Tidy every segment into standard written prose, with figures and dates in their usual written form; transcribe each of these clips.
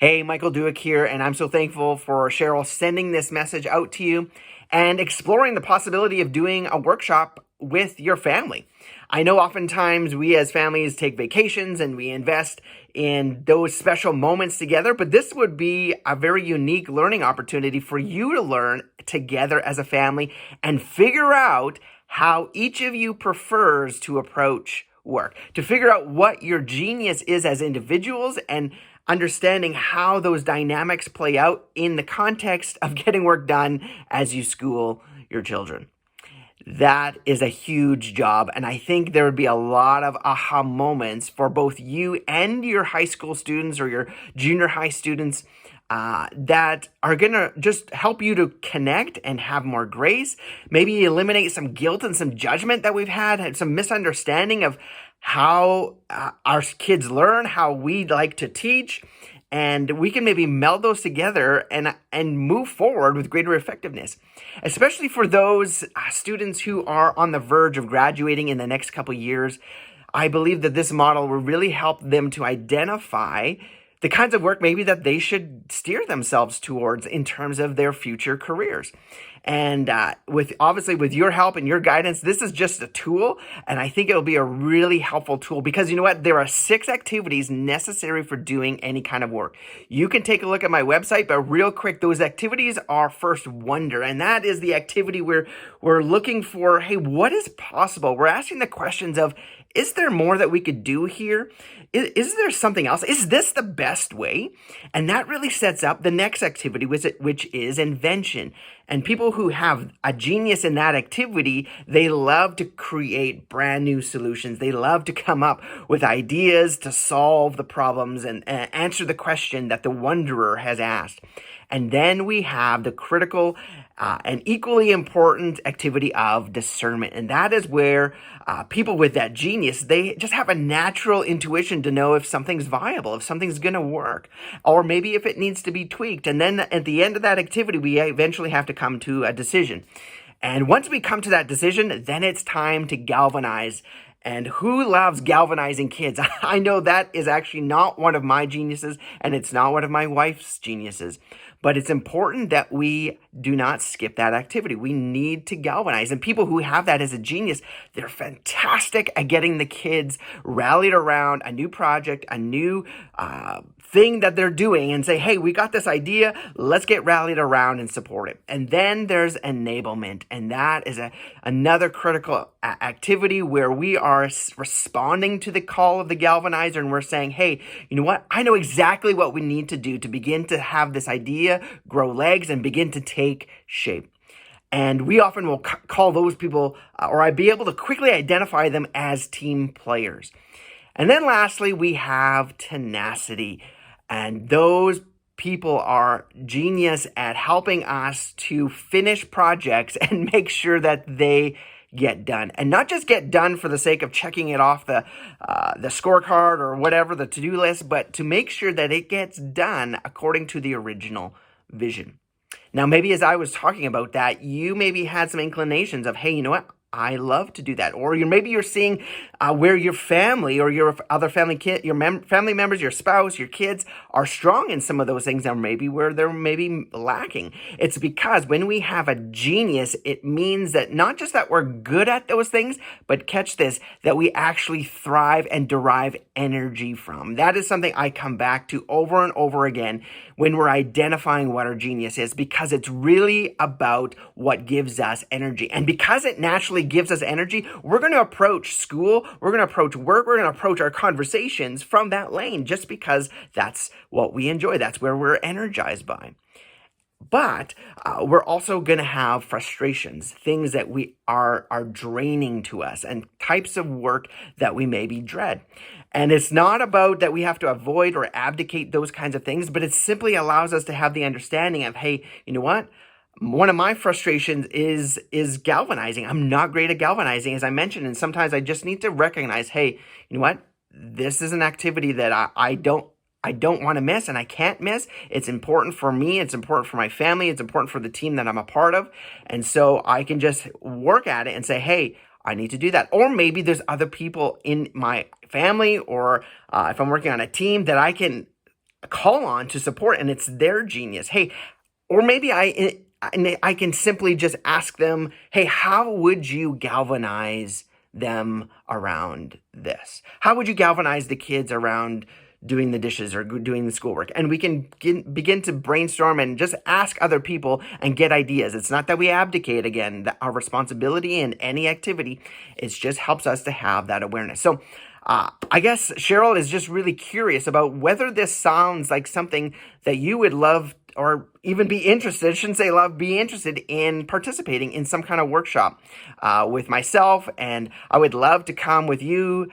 Hey, Michael Duick here, and I'm so thankful for Cheryl sending this message out to you and exploring the possibility of doing a workshop with your family. I know oftentimes we as families take vacations and we invest in those special moments together, but this would be a very unique learning opportunity for you to learn together as a family and figure out how each of you prefers to approach work, to figure out what your genius is as individuals and understanding how those dynamics play out in the context of getting work done as you school your children. That is a huge job, and I think there would be a lot of aha moments for both you and your high school students or your junior high students that are going to just help you to connect and have more grace, maybe eliminate some guilt and some judgment that we've had some misunderstanding of how our kids learn, how we like to teach, and we can maybe meld those together and move forward with greater effectiveness, especially for those students who are on the verge of graduating in the next couple years. I believe that this model will really help them to identify the kinds of work maybe that they should steer themselves towards in terms of their future careers. And with your help and your guidance, this is just a tool, and I think it'll be a really helpful tool because you know what? There are 6 activities necessary for doing any kind of work. You can take a look at my website, but real quick, those activities are first wonder, and that is the activity where we're looking for, hey, what is possible? We're asking the questions of, is there more that we could do here? Is there something else? Is this the best way? And that really sets up the next activity, which is invention. And people who have a genius in that activity, they love to create brand new solutions. They love to come up with ideas to solve the problems and answer the question that the wanderer has asked. And then we have the critical and equally important activity of discernment. And that is where people with that genius, they just have a natural intuition to know if something's viable, if something's going to work, or maybe if it needs to be tweaked. And then at the end of that activity, we eventually have to come to a decision. And once we come to that decision, then it's time to galvanize. And who loves galvanizing kids? I know that is actually not one of my geniuses, and it's not one of my wife's geniuses. But it's important that we do not skip that activity. We need to galvanize. And people who have that as a genius, they're fantastic at getting the kids rallied around a new project, a new thing that they're doing and say, hey, we got this idea. Let's get rallied around and support it. And then there's enablement. And that is another critical activity where we are responding to the call of the galvanizer. And we're saying, hey, you know what? I know exactly what we need to do to begin to have this idea grow legs and begin to take shape. And we often will call those people, or I'd be able to quickly identify them as team players. And then lastly, we have tenacity. And those people are genius at helping us to finish projects and make sure that they get done. And not just get done for the sake of checking it off the scorecard or whatever, the to-do list, but to make sure that it gets done according to the original vision. Now, maybe as I was talking about that, you maybe had some inclinations of, hey, you know what? I love to do that. Or maybe you're seeing where your family or your other family family members, your spouse, your kids are strong in some of those things, or maybe where they're maybe lacking. It's because when we have a genius, it means that not just that we're good at those things, but catch this, that we actually thrive and derive energy from. That is something I come back to over and over again when we're identifying what our genius is, because it's really about what gives us energy. And because it naturally gives us energy, we're going to approach school, we're going to approach work, we're going to approach our conversations from that lane just because that's what we enjoy. That's where we're energized by. But we're also going to have frustrations, things that we are draining to us, and types of work that we maybe dread. And it's not about that we have to avoid or abdicate those kinds of things, but it simply allows us to have the understanding of, hey, you know what? One of my frustrations is galvanizing. I'm not great at galvanizing, as I mentioned, and sometimes I just need to recognize, hey, you know what? This is an activity that I don't want to miss, and I can't miss. It's important for me. It's important for my family. It's important for the team that I'm a part of. And so I can just work at it and say, hey, I need to do that. Or maybe there's other people in my family, or if I'm working on a team, that I can call on to support, and it's their genius. Hey, or maybe I can simply just ask them, hey, how would you galvanize them around this? How would you galvanize the kids around doing the dishes or doing the schoolwork? And we can begin to brainstorm and just ask other people and get ideas. It's not that we abdicate, again, our responsibility in any activity. It just helps us to have that awareness. So I guess Cheryl is just really curious about whether this sounds like something that you would love or even be interested, I shouldn't say love, be interested in participating in some kind of workshop with myself. And I would love to come with you,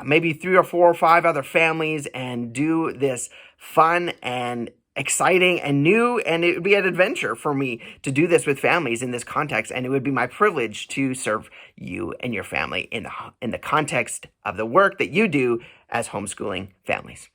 maybe 3 or 4 or 5 other families, and do this fun and exciting and new, and it would be an adventure for me to do this with families in this context, and it would be my privilege to serve you and your family in the context of the work that you do as homeschooling families.